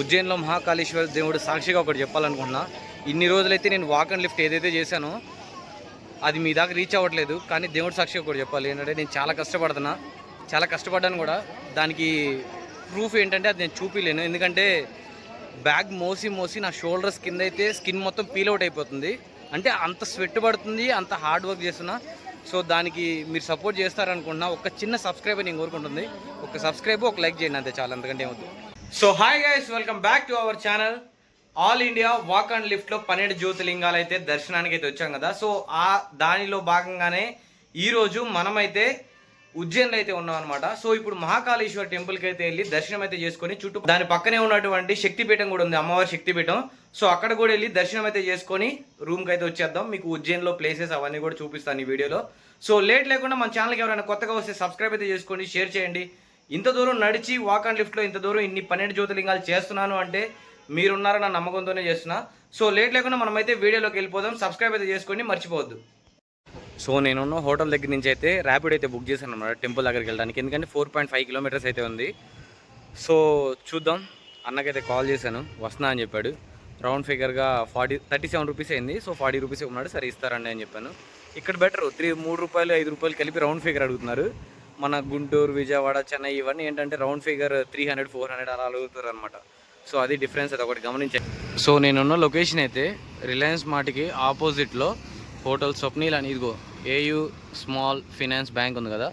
ఉజ్జయిన్లో మహాకాళేశ్వర దేవుడు సాక్షిగా ఒకటి చెప్పాలనుకుంటున్నా. ఇన్ని రోజులైతే నేను వాక్ అండ్ లిఫ్ట్ ఏదైతే చేశానో అది మీ దాకా రీచ్ అవ్వట్లేదు. కానీ దేవుడు సాక్షిగా ఒకటి చెప్పాలి ఏంటంటే, నేను చాలా కష్టపడ్డాను కూడా. దానికి ప్రూఫ్ ఏంటంటే అది నేను చూపించలేను. ఎందుకంటే బ్యాగ్ మోసి నా షోల్డర్స్ కింద అయితే స్కిన్ మొత్తం పీల్ అవుట్ అయిపోతుంది. అంటే అంత స్వెట్ పడుతుంది, అంత హార్డ్ వర్క్ చేస్తున్నా. సో దానికి మీరు సపోర్ట్ చేస్తారనుకుంటున్నా. ఒక చిన్న సబ్స్క్రైబర్ నేను కోరుకుంటుంది. ఒక సబ్స్క్రైబ్, ఒక లైక్ చేయండి, అంతే చాలా, అంతకంటే ఏమొద్దు. So hi guys, welcome back to our channel. All India walk and లిఫ్ట్లో 12 జ్యోతిర్లింగాలు అయితే దర్శనానికి అయితే వచ్చాం కదా. సో దానిలో భాగంగానే ఈరోజు మనమైతే ఉజ్జయిన్లో అయితే ఉన్నాం అనమాట. సో ఇప్పుడు మహాకాళేశ్వర టెంపుల్కి అయితే వెళ్ళి దర్శనం అయితే చేసుకొని చుట్టూ దాని పక్కనే ఉన్నటువంటి శక్తిపీఠం కూడా ఉంది, అమ్మవారి శక్తిపీఠం. సో అక్కడ కూడా వెళ్ళి దర్శనం అయితే చేసుకొని రూమ్కి అయితే వచ్చేద్దాం. మీకు ఉజ్జయిన్లో ప్లేసెస్ అవన్నీ కూడా చూపిస్తాను ఈ వీడియోలో. సో లేట్ లేకుండా మన ఛానల్కి ఎవరైనా కొత్తగా వస్తే సబ్స్క్రైబ్ అయితే చేసుకోండి, షేర్ చేయండి. ఇంత దూరం నడిచి వాక్ అండ్ లిఫ్ట్లో ఇంత దూరం ఇన్ని 12 జ్యోతిర్లింగాలు చేస్తున్నాను అంటే మీరున్నారన్న నమ్మకంతోనే చేస్తున్నా. సో లేట్ లేకుండా మనమైతే వీడియోలోకి వెళ్ళిపోదాం. సబ్స్క్రైబ్ అయితే చేసుకోండి, మర్చిపోవద్దు. సో నేనున్న హోటల్ దగ్గర నుంచి అయితే ర్యాపిడ్ అయితే బుక్ చేశాను అనమాట టెంపుల్ దగ్గరికి వెళ్ళడానికి. ఎందుకంటే 4.5 కిలోమీటర్స్ అయితే ఉంది. సో చూద్దాం. అన్నకైతే కాల్ చేశాను, వస్తున్నా అని చెప్పాడు. రౌండ్ ఫిగర్గా 37 రూపీస్ అయింది. సో 40 రూపీస్ ఉన్నాడు, సరే ఇస్తారండి అని చెప్పాను. ఇక్కడ బెటర్ 3 రూపాయలు 5 రూపాయలు కలిపి రౌండ్ ఫిగర్ అడుగుతున్నారు. మన గుంటూరు, విజయవాడ, చెన్నై ఇవన్నీ ఏంటంటే రౌండ్ ఫిగర్ 300, 400 అలా అడుగుతారు అనమాట. సో అది డిఫరెన్స్, అది ఒకటి గమనించాను. సో నేనున్న లొకేషన్ అయితే రిలయన్స్ మార్ట్కి ఆపోజిట్లో హోటల్ స్వప్నీల్ అని, ఇదిగో ఏయూ స్మాల్ ఫైనాన్స్ బ్యాంక్ ఉంది కదా.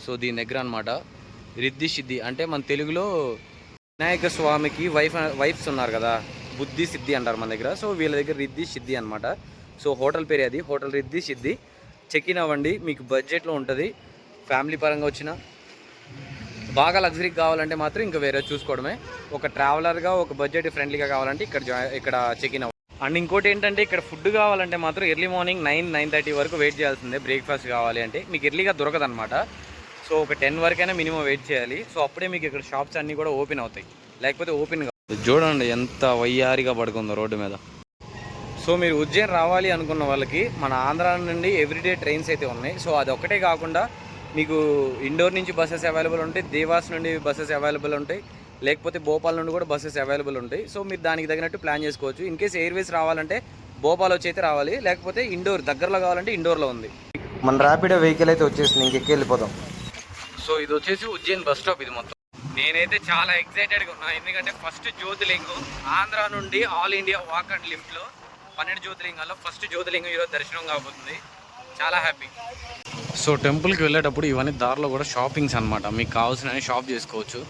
సో దీని దగ్గర అనమాట. రిద్ధి సిద్ధి అంటే మన తెలుగులో వినాయక స్వామికి వైఫ్స్ ఉన్నారు కదా, బుద్ధి సిద్ధి అంటారు మన దగ్గర. సో వీళ్ళ దగ్గర రిద్ధి సిద్ధి అనమాట. సో హోటల్ పేరు అది, hotel Riddhi Siddhi. Check in అవ్వండి, మీకు బడ్జెట్లో ఉంటుంది. ఫ్యామిలీ పరంగా వచ్చిన బాగా లగ్జరీగా కావాలంటే మాత్రం ఇంకా వేరే చూసుకోవడమే. ఒక ట్రావెలర్గా, ఒక బడ్జెట్ ఫ్రెండ్లీగా కావాలంటే ఇక్కడ చెక్ ఇన్ అవ్వండి. అండ్ ఇంకోటి ఏంటంటే, ఇక్కడ ఫుడ్ కావాలంటే మాత్రం ఎర్లీ మార్నింగ్ 9-9:30 వరకు వెయిట్ చేయాల్సిందే. బ్రేక్ఫాస్ట్ కావాలి అంటే మీకు ఎర్లీగా దొరకదనమాట. సో ఒక 10 వరకైనా మినిమం వెయిట్ చేయాలి. సో అప్పుడే మీకు ఇక్కడ షాప్స్ అన్నీ కూడా ఓపెన్ అవుతాయి, లేకపోతే ఓపెన్ కాదు. చూడండి ఎంత వయ్యారిగా పడుకుందో రోడ్డు మీద. సో మీరు ఉజ్జయిన్ రావాలి అనుకున్న వాళ్ళకి మన ఆంధ్ర నుండి ఎవ్రీడే ట్రైన్స్ అయితే ఉన్నాయి. సో అది ఒక్కటే కాకుండా మీకు ఇండోర్ నుంచి బస్సెస్ అవైలబుల్ ఉంటాయి, దేవాస్ నుండి బస్సెస్ అవైలబుల్ ఉంటాయి, లేకపోతే భోపాల్ నుండి కూడా బస్సెస్ అవైలబుల్ ఉంటాయి. సో మీరు దానికి తగినట్టు ప్లాన్ చేసుకోవచ్చు. ఇన్ కేస్ ఎయిర్వేస్ రావాలంటే భోపాల్ వచ్చి అయితే రావాలి, లేకపోతే ఇండోర్ దగ్గరలో కావాలంటే ఇండోర్లో ఉంది. మన ర్యాపిడో వెహికల్ అయితే వచ్చేసింది, ఇంకెక్కి వెళ్ళిపోదాం. సో ఇది వచ్చేసి ఉజ్జయిన్ బస్ స్టాప్. ఇది మొత్తం నేనైతే చాలా ఎక్సైటెడ్గా ఉన్నా, ఎందుకంటే ఫస్ట్ జ్యోతిర్లింగం ఆంధ్ర నుండి ఆల్ ఇండియా వాక్ అండ్ లిఫ్ట్లో 12 జ్యోతిర్లింగాల్లో ఫస్ట్ జ్యోతిర్లింగం ఈరోజు దర్శనం కాబోతుంది. చాలా హ్యాపీ. సో టెంపుల్కి వెళ్ళేటప్పుడు ఇవన్నీ దారిలో కూడా షాపింగ్స్ అనమాట. మీకు కావాల్సిన షాప్ చేసుకోవచ్చు.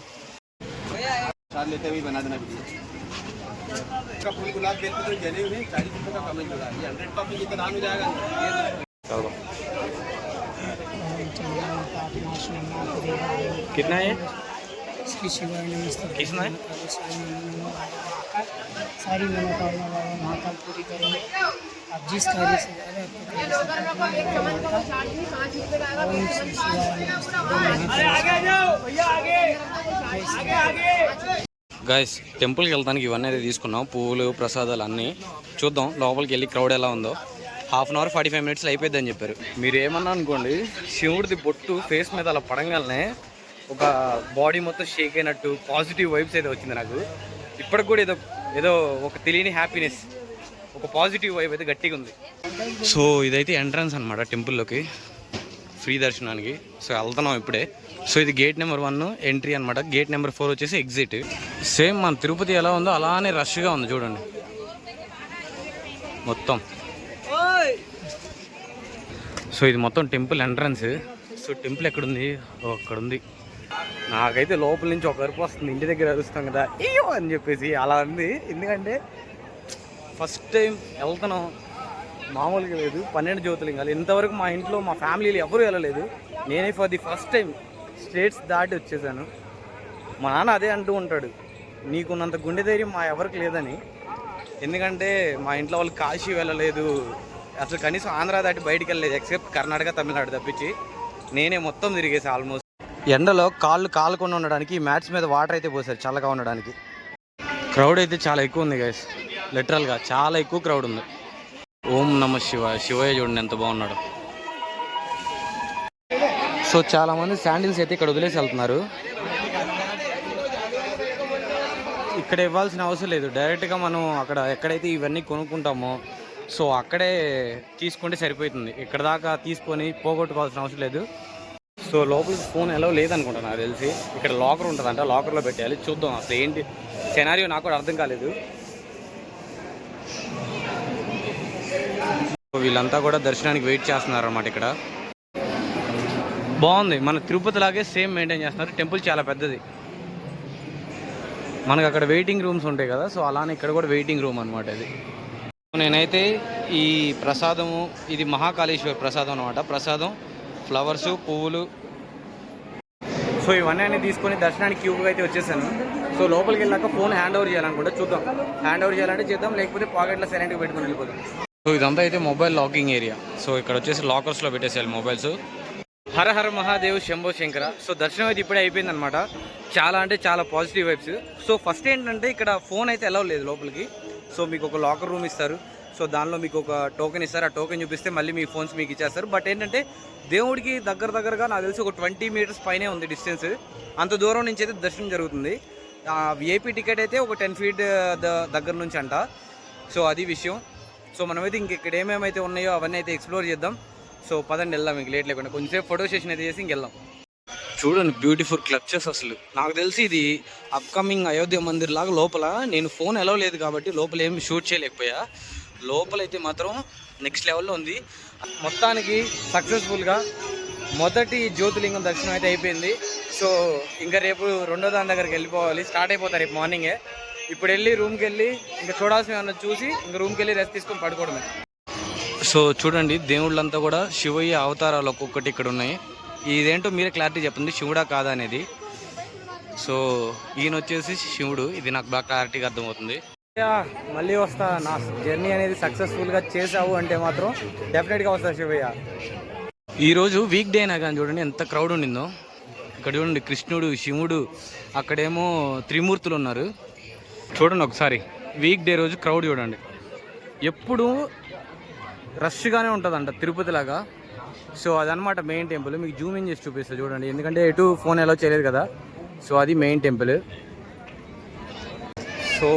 कितना है? कितना है? सारी मनोकामना महाकाल पूरी करेंगे। आप जिस कार्य से जा रहे हैं గైస్, టెంపుల్కి వెళ్తానికి ఇవన్నీ అయితే తీసుకున్నాం, పువ్వులు, ప్రసాదాలు అన్నీ. చూద్దాం లోపలికి వెళ్ళి క్రౌడ్ ఎలా ఉందో. 1/2 అవర్ 45 మినిట్స్లో అయిపోద్ది అని చెప్పారు. మీరు ఏమన్నా అనుకోండి, శివుడిది బొట్టు ఫేస్ మీద అలా పడంగానే ఒక బాడీ మొత్తం షేక్ అయినట్టు పాజిటివ్ వైబ్స్ అయితే వచ్చింది నాకు. ఇప్పటికి కూడా ఏదో ఒక తెలియని హ్యాపీనెస్, ఒక పాజిటివ్ వైబ్ అయితే గట్టిగా ఉంది. సో ఇదైతే ఎంట్రన్స్ అనమాట టెంపుల్లోకి, ఫ్రీ దర్శనానికి. సో వెళ్తున్నాం ఇప్పుడే. సో ఇది గేట్ నెంబర్ 1 ఎంట్రీ అనమాట. గేట్ నెంబర్ 4 వచ్చేసి ఎగ్జిట్. సేమ్ మన తిరుపతి ఎలా ఉందో అలానే రష్గా ఉంది చూడండి మొత్తం. సో ఇది మొత్తం టెంపుల్ ఎంట్రన్స్. సో టెంపుల్ ఎక్కడుంది? అక్కడుంది. నాకైతే లోపల నుంచి ఒక అరుపు వస్తుంది, ఇంటి దగ్గర అరుస్తాం కదా అయ్యో అని చెప్పేసి అలా ఉంది. ఎందుకంటే ఫస్ట్ టైం వెళ్తున్నాం, మామూలుగా లేదు. 12 జ్యోతిర్లింగాలు ఇంతవరకు మా ఇంట్లో మా ఫ్యామిలీలో ఎవరు వెళ్ళలేదు. నేనే for the first time states దాటి వచ్చేసాను. మా నాన్న అదే అంటూ ఉంటాడు, నీకున్నంత గుండె ధైర్యం మా ఎవరికి లేదని. ఎందుకంటే మా ఇంట్లో వాళ్ళు కాశీ వెళ్ళలేదు, అసలు కనీసం ఆంధ్ర దాటి బయటికి వెళ్ళలేదు, ఎక్సెప్ట్ కర్ణాటక, తమిళనాడు తప్పించి. నేనే మొత్తం తిరిగేసి ఆల్మోస్ట్. ఎండలో కాళ్ళు కాలకుండా ఉండడానికి మ్యాట్స్ మీద వాటర్ అయితే పోసారు చల్లగా ఉండడానికి. క్రౌడ్ అయితే చాలా ఎక్కువ ఉంది గైస్, లిటరల్గా చాలా ఎక్కువ క్రౌడ్ ఉంది. ఓం నమ శివాయ. శివయ్య చూడండి ఎంత బాగున్నాడు. సో చాలామంది శాండిల్స్ అయితే ఇక్కడ వదిలేసి వెళ్తున్నారు. ఇక్కడ ఇవ్వాల్సిన అవసరం లేదు, డైరెక్ట్గా మనం అక్కడ ఎక్కడైతే ఇవన్నీ కొనుక్కుంటామో సో అక్కడే తీసుకుంటే సరిపోతుంది. ఇక్కడ దాకా తీసుకొని పోగొట్టుకోవాల్సిన అవసరం లేదు. సో లోపల ఫోన్ ఎలా లేదనుకుంటా నాకు తెలిసి. ఇక్కడ లాకర్ ఉంటుందంట, లాకర్లో పెట్టేయాలి. చూద్దాం అసలు ఏంటి సెనారియో, నాకు కూడా అర్థం కాలేదు. వీళ్ళంతా కూడా దర్శనానికి వెయిట్ చేస్తున్నారు అన్నమాట. ఇక్కడ బాగుంది, మన తిరుపతి లాగే సేమ్ మెయింటైన్ చేస్తున్నారు. టెంపుల్ చాలా పెద్దది. మనకు అక్కడ వెయిటింగ్ రూమ్స్ ఉంటాయి కదా, సో అలానే ఇక్కడ కూడా వెయిటింగ్ రూమ్ అనమాట ఇది. నేనైతే ఈ ప్రసాదము, ఇది మహాకాళేశ్వర ప్రసాదం అనమాట. ప్రసాదం, ఫ్లవర్స్, పువ్వులు, సో ఇవన్నీ అన్నీ తీసుకొని దర్శనానికి క్యూబ్గా అయితే వచ్చేసాను. సో లోపలికి వెళ్ళాక ఫోన్ హ్యాండ్ ఓవర్ చేయాలనుకుంటే చూద్దాం. హ్యాండ్ ఓవర్ చేయాలంటే చేద్దాం, లేకపోతే పాకెట్లో సైలెంట్గా పెట్టుకుని వెళ్ళిపోతాం. సో ఇదంతా అయితే మొబైల్ లాకింగ్ ఏరియా. సో ఇక్కడ వచ్చేసి లాకర్స్లో పెట్టేసేయాలి మొబైల్స్. హర హర మహాదేవ్ శంభో శంకర. సో దర్శనం అయితే ఇప్పుడే అయిపోయిందనమాట. చాలా అంటే చాలా పాజిటివ్ వైబ్స్. సో ఫస్ట్ ఏంటంటే ఇక్కడ ఫోన్ అయితే అలౌ లేదు లోపలికి. సో మీకు ఒక లాకర్ రూమ్ ఇస్తారు. సో దానిలో మీకు ఒక టోకెన్ ఇస్తారు. ఆ టోకెన్ చూపిస్తే మళ్ళీ మీ ఫోన్స్ మీకు ఇచ్చేస్తారు. బట్ ఏంటంటే దేవుడికి దగ్గరగా నాకు తెలిసి ఒక 20 మీటర్స్ పైనే ఉంది డిస్టెన్స్. అంత దూరం నుంచి అయితే దర్శనం జరుగుతుంది. విఐపి టికెట్ అయితే ఒక 10 feet దగ్గర నుంచి అంట. సో అది విషయం. సో మనమైతే ఇక్కడ ఏమేమైతే ఉన్నాయో అవన్నీ అయితే ఎక్స్ప్లోర్ చేద్దాం. సో పదండి వెళ్దాం, ఇంక లేట్ లేకుండా కొంచెంసేపు ఫోటో సెషన్ అయితే చేసి ఇంకెళ్దాం. చూడండి బ్యూటిఫుల్ క్లబ్చెస్. అసలు నాకు తెలిసి ఇది అప్కమింగ్ అయోధ్య మందిర్ లాగా. లోపల నేను ఫోన్ ఎలా లేదు కాబట్టి లోపల ఏమి షూట్ చేయలేకపోయా. లోపలైతే మాత్రం నెక్స్ట్ లెవెల్లో ఉంది. మొత్తానికి సక్సెస్ఫుల్గా మొదటి జ్యోతిలింగం దర్శనం అయితే అయిపోయింది. సో ఇంకా రేపు రెండో దాని దగ్గరికి వెళ్ళిపోవాలి. స్టార్ట్ అయిపోతారు రేపు మార్నింగే. ఇప్పుడు వెళ్ళి రూమ్కి వెళ్ళి ఇంకా చూడాల్సిన ఏమన్నా చూసి ఇంకా రూమ్కి వెళ్ళి రెస్ట్ తీసుకొని పడుకోవడమే. సో చూడండి దేవుళ్ళంతా కూడా శివయ్య అవతారాలు ఒక్కొక్కటి ఇక్కడ ఉన్నాయి. ఇదేంటో మీరే క్లారిటీ చెప్పండి, శివుడా కాదా అనేది. సో ఈయన వచ్చేసి శివుడు, ఇది నాకు బాగా క్లారిటీగా అర్థమవుతుంది. మళ్ళీ వస్తా, నా జర్నీ అనేది సక్సెస్ఫుల్గా చేసావు అంటే మాత్రం డెఫినెట్గా వస్తా శివయ్య. ఈరోజు వీక్ డే అయినా కానీ చూడండి ఎంత క్రౌడ్ ఉండిందో. ఇక్కడ చూడండి కృష్ణుడు, శివుడు, అక్కడేమో త్రిమూర్తులు ఉన్నారు. చూడండి ఒకసారి వీక్ డే రోజు క్రౌడ్ చూడండి. ఎప్పుడు రష్గానే ఉంటుందంట తిరుపతి లాగా. సో అదనమాట మెయిన్ టెంపుల్. మీకు జూమ్ ఇన్ చేసి చూపిస్తా చూడండి, ఎందుకంటే ఎటు ఫోన్ ఎలా చేయలేదు కదా. సో అది మెయిన్ టెంపుల్. సో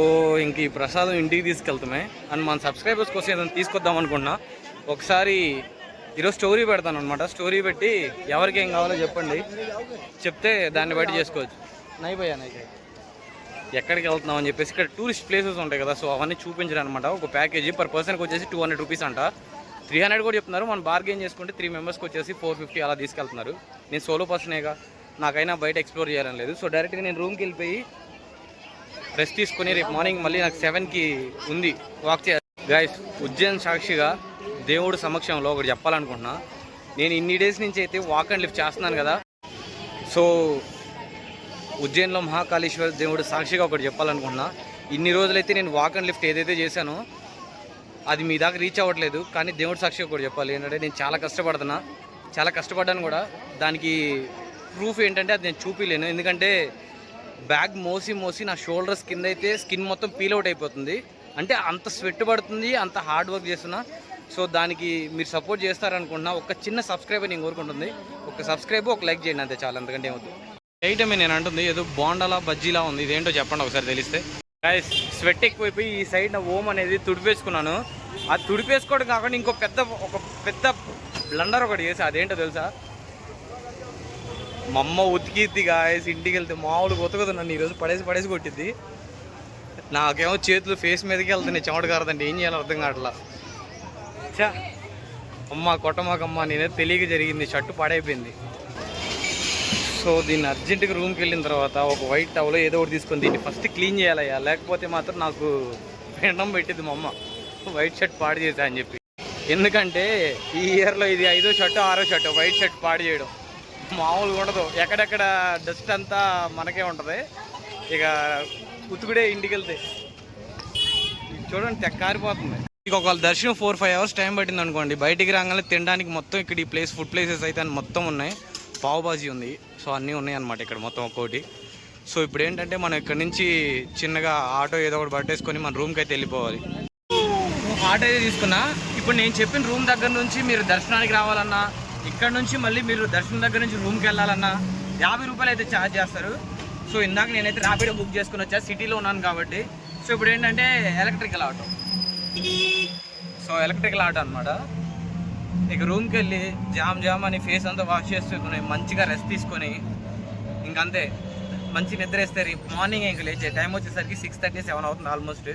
ఇంక ఈ ప్రసాదం ఇంటికి తీసుకెళ్తామే. అండ్ మన సబ్స్క్రైబర్స్ కోసం ఏదైనా తీసుకొద్దాం అనుకున్నా. ఒకసారి ఈరోజు స్టోరీ పెడతాను అనమాట. స్టోరీ పెట్టి ఎవరికి ఏం కావాలో చెప్పండి, చెప్తే దాన్ని బట్టి చేసుకోవచ్చు. నైపోయా ఎక్కడికి వెళ్తున్నాం అని చెప్పేసి ఇక్కడ టూరిస్ట్ ప్లేసెస్ ఉంటాయి కదా, సో అవన్నీ చూపించడం అనమాట. ఒక ప్యాకేజీ పర్ పర్సన్కి వచ్చేసి 200 రూపీస్ అంట. 300 కూడా చెప్తున్నారు. మనం బార్గెన్ చేసుకుంటే 3 మెంబర్స్కి వచ్చేసి 450 అలా తీసుకెళ్తున్నారు. నేను సోలో పర్సనేగా, నాకైనా బయట ఎక్స్ప్లోర్ చేయాలని లేదు. సో డైరెక్ట్గా నేను రూమ్కి వెళ్ళిపోయి రెస్ట్ తీసుకొని రేపు మార్నింగ్ మళ్ళీ నాకు 7కి ఉంది వాక్ చేయాలి. గైస్, ఉజ్జయిన్ సాక్షిగా దేవుడు సమక్షంలో ఒకటి చెప్పాలనుకుంటున్నా. నేను ఇన్ని డేస్ నుంచి అయితే వాక్ అండ్ లిఫ్ట్ చేస్తున్నాను కదా. సో ఉజ్జయిన్లో మహాకాళేశ్వర దేవుడు సాక్షిగా ఒకటి చెప్పాలనుకుంటున్నా. ఇన్ని రోజులైతే నేను వాక్ అండ్ లిఫ్ట్ ఏదైతే చేశానో అది మీ దాకా రీచ్ అవ్వట్లేదు. కానీ దేవుడు సాక్షిగా ఒకటి చెప్పాలి ఏంటంటే నేను చాలా కష్టపడ్డాను కూడా. దానికి ప్రూఫ్ ఏంటంటే అది నేను చూపించలేను. ఎందుకంటే బ్యాగ్ మోసి నా షోల్డర్స్ కింద అయితే స్కిన్ మొత్తం పీల్ అవుట్ అయిపోతుంది. అంటే అంత స్వెట్ పడుతుంది, అంత హార్డ్ వర్క్ చేస్తున్నా. సో దానికి మీరు సపోర్ట్ చేస్తారనుకుంటున్నా. ఒక చిన్న సబ్స్క్రైబర్ నేను కోరుకుంటుంది. ఒక సబ్స్క్రైబ్, ఒక లైక్ చేయండి అంతే చాలు, అంతకంటే ఏమవుతుంది. ఐటమే నేను అంటుంది ఏదో బోండాలా బజ్జీలా ఉంది. ఇదేంటో చెప్పండి ఒకసారి తెలిస్తే. గైస్, స్వెట్ ఎక్కువైపోయి ఈ సైడ్ నా ఓమ్ అనేది తుడిపేసుకున్నాను. అది తుడిపేసుకోవడం కాకుండా ఇంకో పెద్ద బ్లండర్ ఒకటి చేసి, అదేంటో తెలుసా? మా అమ్మ ఉతికిద్ది గాయస్. ఇంటికి వెళ్తే మామూలుగా ఉతకదున్నాను. ఈరోజు పడేసి కొట్టిద్ది. నాకేమో చేతులు ఫేస్ మీదకి వెళ్తున్నాయి, చెమట కారదండి. ఏం చేయాలో అర్థం కావట్లా. చా అమ్మ కొట్టమాకమ్మ, నేనే తెలియక జరిగింది. షర్టు పాడైపోయింది. సో దీన్ని అర్జెంటుగా రూమ్కి వెళ్ళిన తర్వాత ఒక వైట్ టవలో ఏదో ఒకటి తీసుకొని దీన్ని ఫస్ట్ క్లీన్ చేయాలయ్యా, లేకపోతే మాత్రం నాకు పెండం పెట్టింది మా అమ్మ వైట్ షర్ట్ పాడు చేశా అని చెప్పి. ఎందుకంటే ఈ ఇయర్లో ఇది 5వ షర్టు 6వ షర్టు వైట్ షర్ట్ పాడు చేయడం మామూలుగా ఉండదు. ఎక్కడెక్కడ డస్ట్ అంతా మనకే ఉంటుంది. ఇక ఉతుకుడే ఇంటికి వెళ్తే చూడండి తెక్కారిపోతుంది. ఇక ఒకవేళ దర్శనం 4-5 hours టైం పట్టింది అనుకోండి, బయటికి రాగానే తినడానికి మొత్తం ఇక్కడ ఈ ఫుడ్ ప్లేసెస్ అయితే మొత్తం ఉన్నాయి. పావు బాజీ ఉంది, సో అన్నీ ఉన్నాయి అన్నమాట ఇక్కడ మొత్తం ఒక్కోటి. సో ఇప్పుడు ఏంటంటే మనం ఇక్కడ నుంచి చిన్నగా ఆటో ఏదో ఒకటి పట్టేసుకొని మన రూమ్కి అయితే వెళ్ళిపోవాలి. ఆటో అయితే తీసుకున్నా. ఇప్పుడు నేను చెప్పిన రూమ్ దగ్గర నుంచి మీరు దర్శనానికి రావాలన్నా, ఇక్కడ నుంచి మళ్ళీ మీరు దర్శనం దగ్గర నుంచి రూమ్కి వెళ్ళాలన్నా 50 రూపాయలు అయితే ఛార్జ్ చేస్తారు. సో ఇందాక నేనైతే ర్యాపిడో బుక్ చేసుకుని వచ్చా, సిటీలో ఉన్నాను కాబట్టి. సో ఇప్పుడు ఏంటంటే electrical auto. So electrical auto అనమాట. ఇక రూమ్కి వెళ్ళి జామ్ అని ఫేస్ అంతా వాష్ చేసుకుని మంచిగా రెస్ట్ తీసుకొని ఇంకంతే మంచి నిద్ర వేస్తే మార్నింగ్ ఇంక లేచే టైం వచ్చేసరికి 6:30, 7 అవుతుంది ఆల్మోస్ట్.